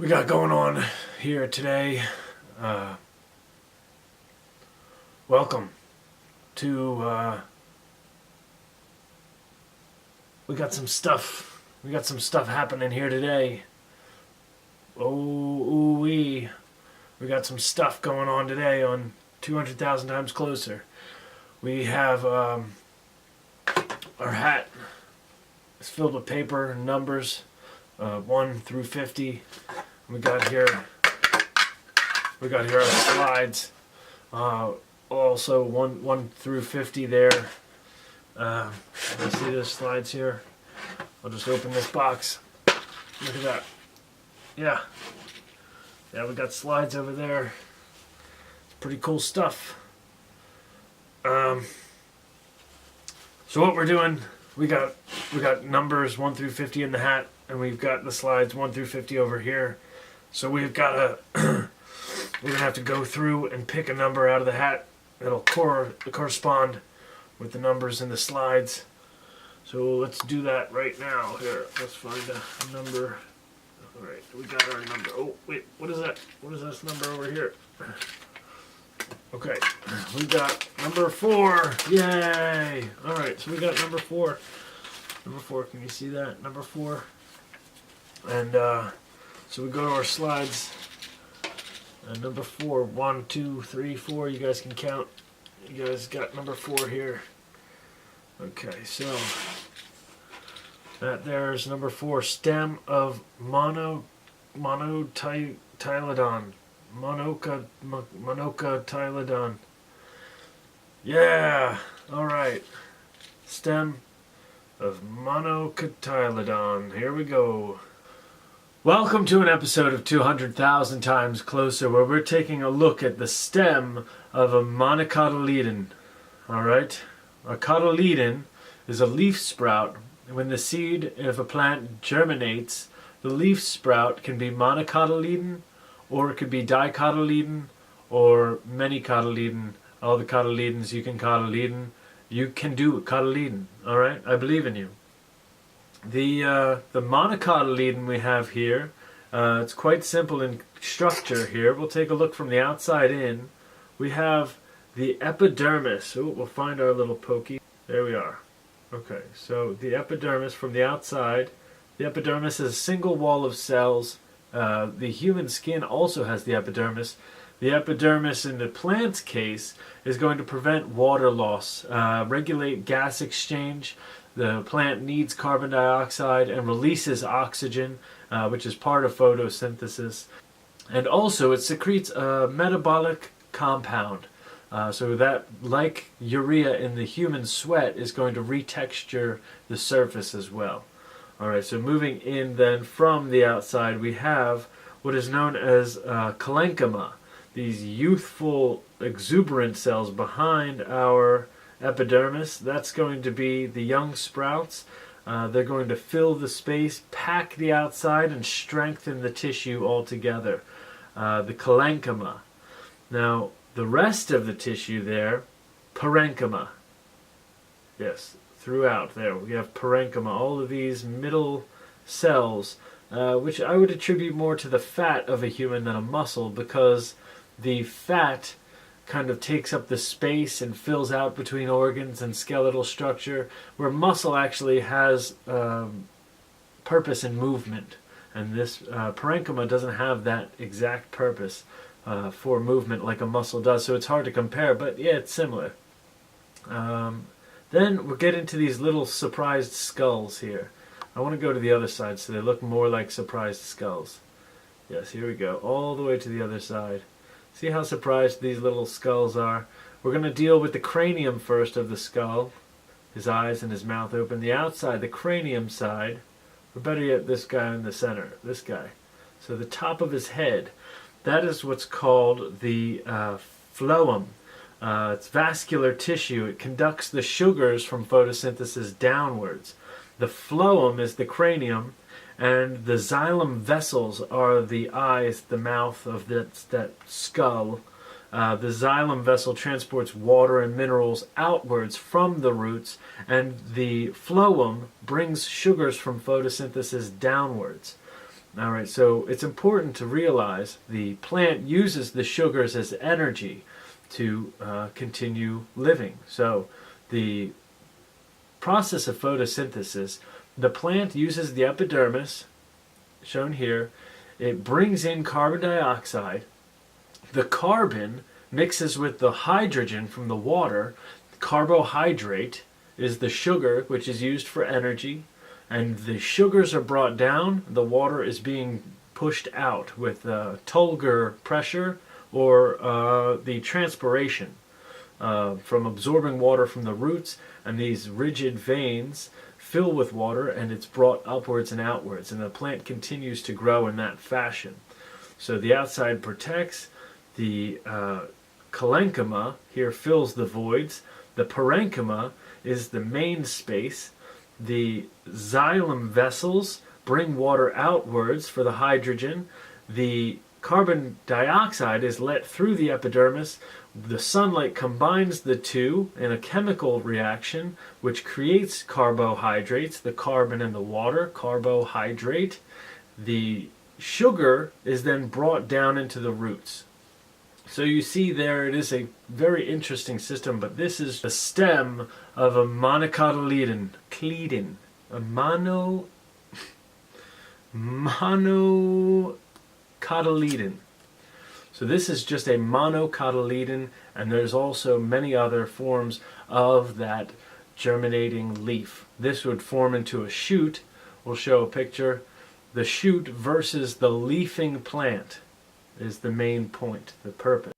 we got going on here today. Welcome to we got some stuff happening here today. We got some stuff going on today on 200,000 times closer. We have our hat is filled with paper and numbers, 1 through 50. We got here our slides, also 1 through 50 there. You see those slides here? I'll just open this box. Look at that. Yeah, we got slides over there. It's pretty cool stuff. So what we're doing, we got numbers 1 through 50 in the hat, and we've got the slides 1 through 50 over here. So we've got we're gonna have to go through and pick a number out of the hat that'll correspond with the numbers in the slides. So let's do that right now. Here, let's find a number. All right, we got our number. Oh wait, what is that? What is this number over here? Okay, we got number 4. Yay! All right, so we got number 4. Number 4. Can you see that? Number 4. And so we go to our slides. Number 4. 1, 2, 3, 4. You guys can count. You guys got number 4 here. Okay, so that there's number 4. Stem of Monocotyledon. Monocotyledon. Yeah. All right. Stem of Monocotyledon. Here we go. Welcome to an episode of 200,000 Times Closer, where we're taking a look at the stem of a monocotyledon. All right. A cotyledon is a leaf sprout. When the seed of a plant germinates, the leaf sprout can be monocotyledon, or it could be dicotyledon, or many cotyledon. All the cotyledons you can cotyledon. You can do cotyledon. All right, I believe in you. The monocotyledon we have here, it's quite simple in structure here. We'll take a look from the outside in. We have the epidermis. Oh, we'll find our little pokey. There we are. Okay, so the epidermis from the outside. The epidermis is a single wall of cells. The human skin also has the epidermis. The epidermis in the plant's case is going to prevent water loss, regulate gas exchange. The plant needs carbon dioxide and releases oxygen, which is part of photosynthesis. And also it secretes a metabolic compound. So that, like urea in the human sweat, is going to retexture the surface as well. Alright, so moving in then from the outside, we have what is known as parenchyma. These youthful, exuberant cells behind our epidermis. That's going to be the young sprouts. They're going to fill the space, pack the outside, and strengthen the tissue altogether. The parenchyma. Now, the rest of the tissue there, parenchyma. Yes, throughout there we have parenchyma. All of these middle cells, which I would attribute more to the fat of a human than a muscle, because the fat kind of takes up the space and fills out between organs and skeletal structure, where muscle actually has purpose and movement. And this parenchyma doesn't have that exact purpose for movement like a muscle does, so it's hard to compare, but yeah, it's similar. Then we'll get into these little surprised skulls here. I want to go to the other side so they look more like surprised skulls. Yes, here we go, all the way to the other side. See how surprised these little skulls are? We're going to deal with the cranium first of the skull. His eyes and his mouth open. The outside, the cranium side, or better yet, this guy in the center, this guy. So the top of his head, that is what's called the phloem. It's vascular tissue. It conducts the sugars from photosynthesis downwards. The phloem is the cranium, and the xylem vessels are the eyes, the mouth of that skull. The xylem vessel transports water and minerals outwards from the roots, and the phloem brings sugars from photosynthesis downwards. All right, so it's important to realize the plant uses the sugars as energy to continue living. So the process of photosynthesis, the plant uses the epidermis, shown here. It brings in carbon dioxide. The carbon mixes with the hydrogen from the water. Carbohydrate is the sugar which is used for energy, and the sugars are brought down. The water is being pushed out with Tulger pressure or the transpiration from absorbing water from the roots, and these rigid veins fill with water and it's brought upwards and outwards, and the plant continues to grow in that fashion. So the outside protects, the parenchyma here fills the voids, the parenchyma is the main space, the xylem vessels bring water outwards for the hydrogen, the carbon dioxide is let through the epidermis, the sunlight combines the two in a chemical reaction which creates carbohydrates, the carbon and the water, carbohydrate. The sugar is then brought down into the roots. So you see there, it is a very interesting system, but this is the stem of a monocotyledon, a monocotyledon. So this is just a monocotyledon, and there's also many other forms of that germinating leaf. This would form into a shoot. We'll show a picture. The shoot versus the leafing plant is the main point, the purpose.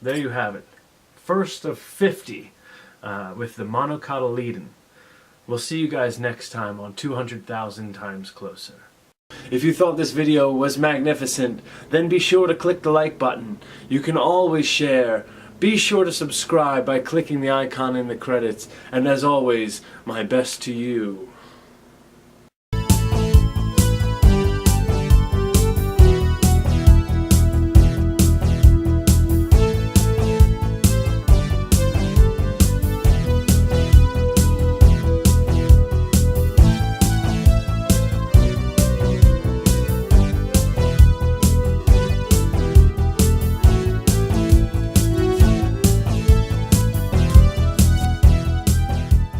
There you have it. First of 50 with the Monocotyledon. We'll see you guys next time on 200,000 Times Closer. If you thought this video was magnificent, then be sure to click the like button. You can always share. Be sure to subscribe by clicking the icon in the credits. And as always, my best to you.